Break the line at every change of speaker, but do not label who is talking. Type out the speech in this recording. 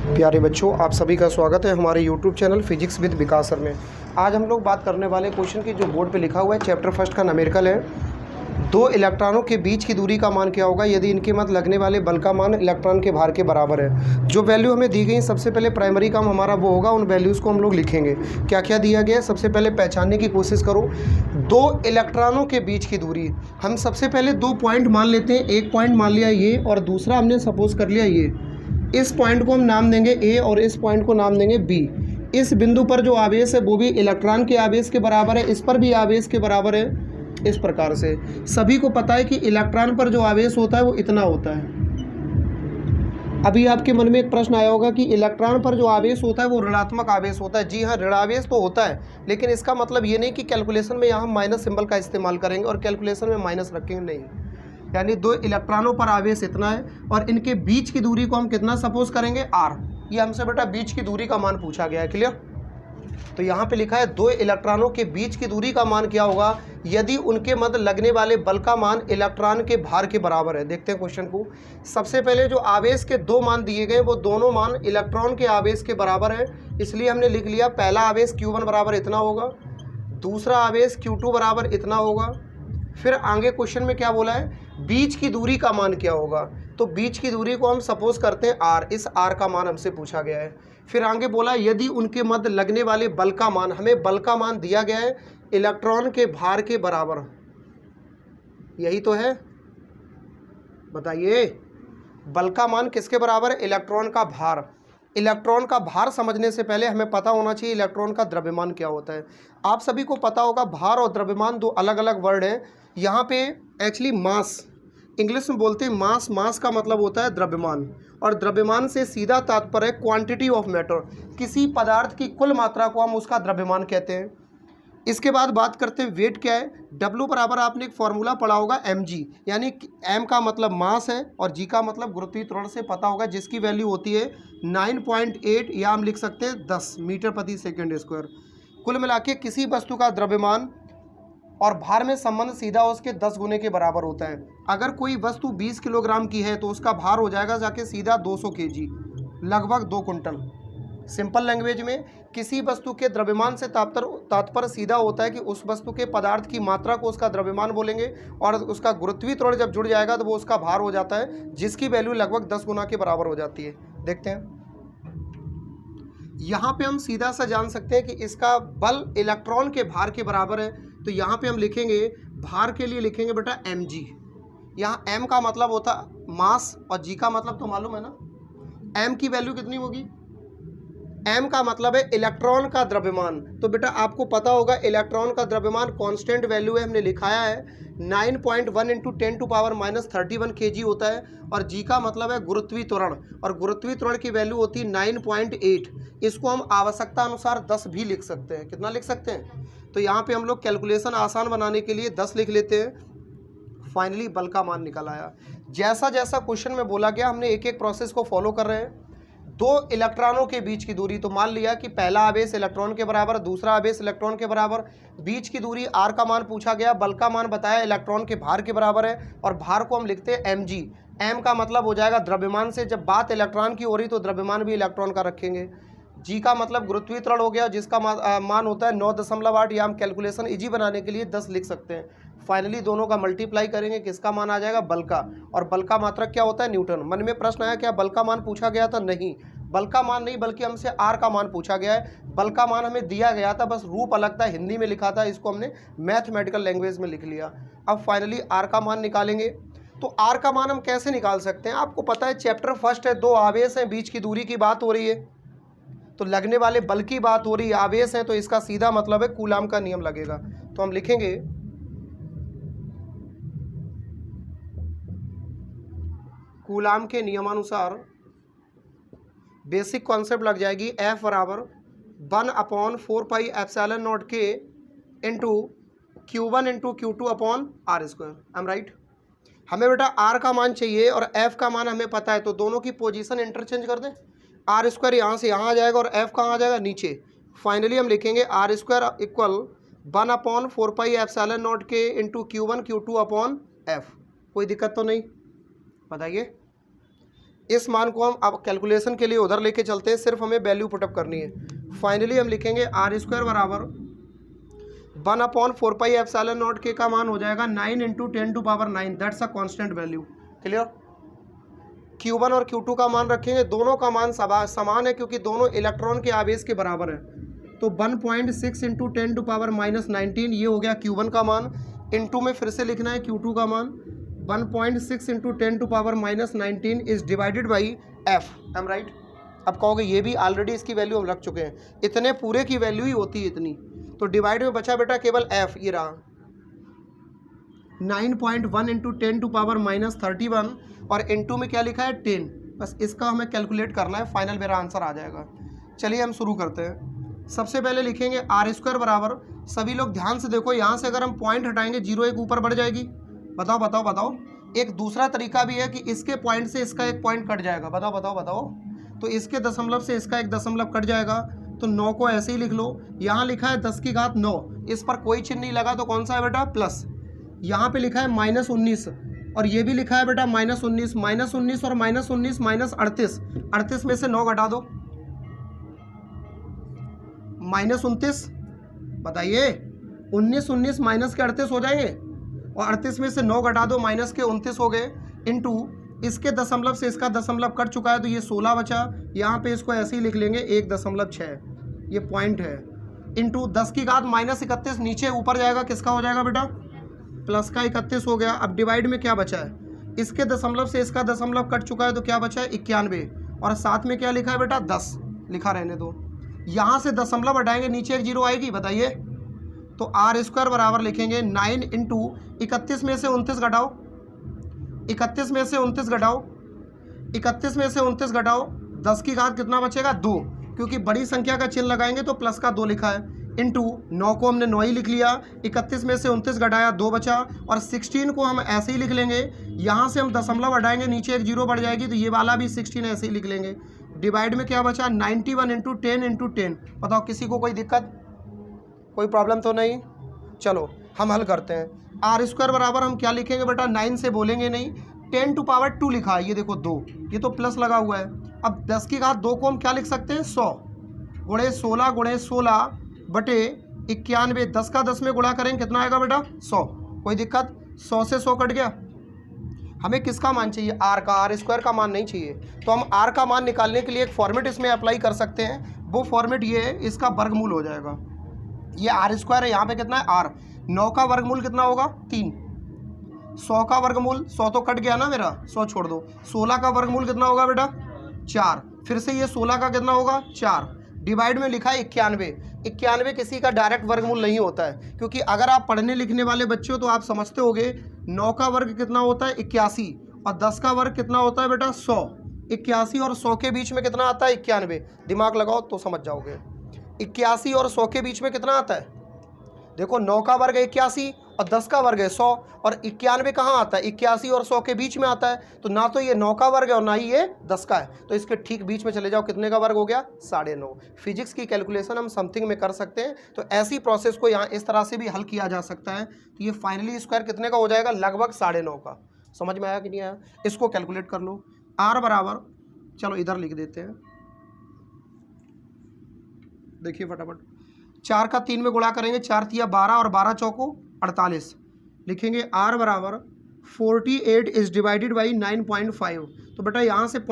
प्यारे बच्चों, आप सभी का स्वागत है हमारे YouTube channel physics with Vikas sir में। आज हम लोग बात करने वाले क्वेश्चन की जो बोर्ड पे लिखा हुआ है, चैप्टर फर्स्ट का न्यूमेरिकल है। दो इलेक्ट्रॉनों के बीच की दूरी का मान क्या होगा यदि इनके मध्य लगने वाले बल का मान इलेक्ट्रॉन के भार के बराबर है। जो वैल्यू हमें दी गई, सबसे पहले प्राइमरी काम हमारा वो होगा, उन वैल्यूज़ को हम लोग लिखेंगे। क्या क्या दिया गया है सबसे पहले पहचानने की कोशिश करो। दो इलेक्ट्रॉनों के बीच की दूरी, हम सबसे पहले दो पॉइंट मान लेते हैं। एक पॉइंट मान लिया ये और दूसरा हमने सपोज कर लिया ये। इस पॉइंट को हम नाम देंगे ए और इस पॉइंट को नाम देंगे बी। इस बिंदु पर जो आवेश है वो भी इलेक्ट्रॉन के आवेश के बराबर है, इस पर भी आवेश के बराबर है। इस प्रकार से सभी को पता है कि इलेक्ट्रॉन पर जो आवेश होता है वो इतना होता है। अभी आपके मन में एक प्रश्न आया होगा कि इलेक्ट्रॉन पर जो आवेश होता है वो ऋणात्मक आवेश होता है। जी हाँ, ऋणावेश तो होता है, लेकिन इसका मतलब ये नहीं कि कैलकुलेशन में यहाँ माइनस सिंबल का इस्तेमाल करेंगे और कैलकुलेशन में माइनस रखेंगे, नहीं। यानी दो इलेक्ट्रॉनों पर आवेश इतना है और इनके बीच की दूरी को हम कितना सपोज करेंगे, आर। ये हमसे बेटा बीच की दूरी का मान पूछा गया है, क्लियर। तो यहाँ पे लिखा है दो इलेक्ट्रॉनों के बीच की दूरी का मान क्या होगा यदि उनके मध्य लगने वाले बल का मान इलेक्ट्रॉन के भार के बराबर है। देखते हैं क्वेश्चन को। सबसे पहले जो आवेश के दो मान दिए गए वो दोनों मान इलेक्ट्रॉन के आवेश के बराबर है, इसलिए हमने लिख लिया पहला आवेश Q1 बराबर इतना होगा, दूसरा आवेश Q2 बराबर इतना होगा। फिर आगे क्वेश्चन में क्या बोला है, बीच की दूरी का मान क्या होगा। तो बीच की दूरी को हम सपोज करते हैं आर, इस आर का मान हमसे पूछा गया है। फिर आगे बोला यदि उनके मध्य लगने वाले बल का मान, हमें बल का मान दिया गया है इलेक्ट्रॉन के भार के बराबर, यही तो है। बताइए बल का मान किसके बराबर है, इलेक्ट्रॉन का भार। इलेक्ट्रॉन का भार समझने से पहले हमें पता होना चाहिए इलेक्ट्रॉन का द्रव्यमान क्या होता है। आप सभी को पता होगा भार और द्रव्यमान दो अलग अलग वर्ड हैं। यहाँ पे एक्चुअली मास, इंग्लिश में बोलते हैं मास, मास का मतलब होता है द्रव्यमान, और द्रव्यमान से सीधा तात्पर्य है क्वांटिटी ऑफ मैटर। किसी पदार्थ की कुल मात्रा को हम उसका द्रव्यमान कहते हैं। इसके बाद बात करते हैं वेट क्या है। W बराबर आपने एक फॉर्मूला पढ़ा होगा mg, यानी m का मतलब मास है और g का मतलब गुरुत्वीय त्वरण से पता होगा, जिसकी वैल्यू होती है 9.8 या हम लिख सकते हैं 10 मीटर प्रति सेकंड स्क्वायर। कुल मिला के किसी वस्तु का द्रव्यमान और भार में संबंध सीधा उसके 10 गुने के बराबर होता है। अगर कोई वस्तु 20 किलोग्राम की है तो उसका भार हो जाएगा जाके सीधा 200 kg, लगभग 2 कुंटल। सिंपल लैंग्वेज में किसी वस्तु के द्रव्यमान से तात्पर्य सीधा होता है कि उस वस्तु के पदार्थ की मात्रा को उसका द्रव्यमान बोलेंगे और उसका गुरुत्वीय त्वरण जब जुड़ जाएगा तो वो उसका भार हो जाता है, जिसकी वैल्यू लगभग 10 गुना के बराबर हो जाती है। देखते हैं यहाँ पे हम सीधा सा जान सकते हैं कि इसका बल इलेक्ट्रॉन के भार के बराबर है। तो यहाँ पे हम लिखेंगे भार के लिए लिखेंगे बेटा mg। यहाँ m का मतलब होता मास और g का मतलब तो मालूम है ना, m की वैल्यू कितनी होगी, m का मतलब है इलेक्ट्रॉन का द्रव्यमान। तो बेटा आपको पता होगा इलेक्ट्रॉन का द्रव्यमान कांस्टेंट वैल्यू है, हमने लिखाया है 9.1 इंटू 10⁻³ kg होता है, और g का मतलब है गुरुत्वीय त्वरण, और गुरुत्वीय त्वरण की वैल्यू होती है 9.8। इसको हम आवश्यकता अनुसार 10 भी लिख सकते हैं। कितना लिख सकते हैं, तो यहाँ पे हम लोग कैलकुलेशन आसान बनाने के लिए 10 लिख लेते हैं। फाइनली बल का मान निकल आया। जैसा जैसा क्वेश्चन में बोला गया हमने एक एक प्रोसेस को फॉलो कर रहे हैं। दो इलेक्ट्रॉनों के बीच की दूरी, तो मान लिया कि पहला आवेश इलेक्ट्रॉन के बराबर, दूसरा आवेश इलेक्ट्रॉन के बराबर। बीच की दूरी आर का मान पूछा गया, बल का मान बताया इलेक्ट्रॉन के भार के बराबर है, और भार को हम लिखते हैं mg। m का मतलब हो जाएगा द्रव्यमान से, जब बात इलेक्ट्रॉन की हो रही तो द्रव्यमान भी इलेक्ट्रॉन का रखेंगे। g का मतलब गुरुत्वीय त्वरण हो गया, जिसका मान होता है 9.8, या हम कैलकुलेशन इजी बनाने के लिए 10 लिख सकते हैं। फाइनली दोनों का मल्टीप्लाई करेंगे, किसका मान आ जाएगा, बल का। और बल का मात्रक क्या होता है, न्यूटन। मन में प्रश्न आया क्या बल का मान पूछा गया था, नहीं, बल का मान नहीं, बल्कि हमसे आर का मान पूछा गया है। बल का मान हमें दिया गया था, बस रूप अलग था, हिंदी में लिखा था, इसको हमने मैथमेटिकल लैंग्वेज में लिख लिया। अब फाइनली आर का मान निकालेंगे। तो आर का मान हम कैसे निकाल सकते हैं, आपको पता है चैप्टर फर्स्ट है, दो आवेश हैं, बीच की दूरी की बात हो रही है, तो लगने वाले बल की बात हो रही है, आवेश है, तो इसका सीधा मतलब है कूलाम का नियम लगेगा। तो हम लिखेंगे कूलाम के नियमानुसार बेसिक कॉन्सेप्ट लग जाएगी, F बराबर 1/4πε0 k into Q1 into Q2 upon R square. I am right. हमें बेटा R का मान चाहिए और F का मान हमें पता है, तो दोनों की पोजीशन इंटरचेंज कर दें। आर स्क्वायर यहाँ से यहाँ आ जाएगा और F कहाँ आ जाएगा, नीचे। फाइनली हम लिखेंगे R square equal 1/4πε0 k into Q1 Q2 upon F। कोई दिक्कत तो नहीं। बताइए। इस मान को हम अब कैलकुलेशन के लिए उधर लेके चलते हैं, सिर्फ हमें वैल्यू पुटअप करनी है। फाइनली हम लिखेंगे आर स्क्वायर बराबर 1/4πε0 के का मान हो जाएगा 9 × 10⁹, that's a constant value. Clear. Q1 और Q2 का मान रखेंगे, दोनों का मान समान है क्योंकि दोनों इलेक्ट्रॉन के आवेश के बराबर है। तो 1.6 × 10⁻19 ये हो गया Q1 का मान, इनटू में फिर से लिखना है Q2 का मान 1.6 × 10⁻19 is divided by F। Am right. अब कहोगे ये भी ऑलरेडी इसकी वैल्यू हम रख चुके हैं, इतने पूरे की वैल्यू ही होती है इतनी, तो डिवाइड में बचा बेटा केवल F, ये रहा 9.1 × 10⁻31 और इनटू में क्या लिखा है 10। बस इसका हमें कैलकुलेट करना है, फाइनल मेरा आंसर आ जाएगा। चलिए हम शुरू करते हैं। सबसे पहले लिखेंगे आर स्क्वायर बराबर, सभी लोग ध्यान से देखो, यहाँ से अगर हम पॉइंट हटाएंगे 0 एक ऊपर बढ़ जाएगी। बताओ बताओ बताओ। एक दूसरा तरीका भी है कि इसके पॉइंट से इसका एक पॉइंट कट जाएगा। बताओ बताओ बताओ। तो इसके दशमलव से इसका एक दशमलव कट जाएगा, तो 9 को ऐसे ही लिख लो। यहाँ लिखा है 10⁹, इस पर कोई चिन्ह नहीं लगा, तो कौन सा है बेटा प्लस। यहाँ पे लिखा है -19 और ये भी लिखा है बेटा -19 और -19 -38 में से 9 घटा दो, -29। बताइए 19 माइनस के 38 हो जाएंगे, और 38 में से 9 घटा दो, माइनस के 29 हो गए, इनटू इसके दशमलव से इसका दशमलव कट चुका है तो ये 16 बचा। यहाँ पे इसको ऐसे ही लिख लेंगे 1.6, ये पॉइंट है, इनटू 10⁻- 31 नीचे ऊपर जाएगा, किसका हो जाएगा बेटा प्लस का 31 हो गया। अब डिवाइड में क्या बचा है, इसके दशमलव से इसका दशमलव कट चुका है तो क्या बचा है 91, और साथ में क्या लिखा है बेटा 10 लिखा रहने दो। यहाँ से दशमलव हटाएंगे, नीचे एक 0 आएगी। बताइए, तो आर स्क्वायर बराबर लिखेंगे 9 × 31 में से 29 घटाओ, 31 में से 29 घटाओ, 31 में से 29 घटाओ, 10 की घात कितना बचेगा 2, क्योंकि बड़ी संख्या का चिन्ह लगाएंगे तो प्लस का 2 लिखा है, इनटू 9 को हमने 9 ही लिख लिया, 31 में से 29 घटाया 2 बचा, और 16 को हम ऐसे ही लिख लेंगे। यहाँ से हम दशमलव हटाएंगे, नीचे एक 0 बढ़ जाएगी, तो ये वाला भी 16 ऐसे ही लिख लेंगे। डिवाइड में क्या बचा 91 × 10 × 10। बताओ किसी को कोई दिक्कत, कोई प्रॉब्लम तो नहीं। चलो हम हल करते हैं। आर स्क्वायर बराबर हम क्या लिखेंगे बेटा, 9 से बोलेंगे नहीं, 10⁻2 लिखा है, ये देखो 2, ये तो प्लस लगा हुआ है। अब 10⁻2 को हम क्या लिख सकते हैं 100 × 16 × 16 बटे 91, 10 का 10 में गुणा करेंगे कितना आएगा बेटा 100। कोई दिक्कत, 100 से 100 कट गया। हमें किसका मान चाहिए, आर का, आर स्क्वायर का मान नहीं चाहिए। तो हम आर का मान निकालने के लिए एक फॉर्मेट इसमें अप्लाई कर सकते हैं, वो फॉर्मेट ये है, इसका वर्गमूल हो जाएगा। ये आर स्क्वायर है, यहाँ पे कितना है आर, 9 का वर्गमूल कितना होगा 3, 100 का वर्गमूल, 100 तो कट गया ना मेरा, 100 छोड़ दो, 16 का वर्गमूल कितना होगा बेटा 4, फिर से ये 16 का कितना होगा 4, डिवाइड में लिखा है 91 किसी का डायरेक्ट वर्गमूल नहीं होता है, क्योंकि अगर आप पढ़ने लिखने वाले बच्चे हो तो आप समझते होगे 9 का वर्ग कितना होता है 81, और 10 का वर्ग कितना होता है बेटा 100। 81 और 100 के बीच में कितना आता है 91, दिमाग लगाओ तो समझ जाओगे। 81 और 100 के बीच में कितना आता है, देखो 9 का वर्ग है 81 और 10 का वर्ग है 100, और 91 कहाँ आता है 81 और 100 के बीच में आता है, तो ना तो ये 9 का वर्ग है और ना ही ये 10 का है, तो इसके ठीक बीच में चले जाओ, कितने का वर्ग हो गया 9.5। फिजिक्स की कैलकुलेशन हम समथिंग में कर सकते हैं, तो ऐसी प्रोसेस को यहाँ इस तरह से भी हल किया जा सकता है। तो ये फाइनली स्क्वायर कितने का हो जाएगा, लगभग 9.5 का। समझ में आया कि नहीं आया, इसको कैलकुलेट कर लो। आर बराबर, चलो इधर लिख देते हैं, देखिए फटाफट, 4 का 3 में गुणा करेंगे, 4 तिया 12 और 12 चौको 48, लिखेंगे आर बराबर 48 इज डिवाइडेड बाई 9.5। तो बेटा यहाँ से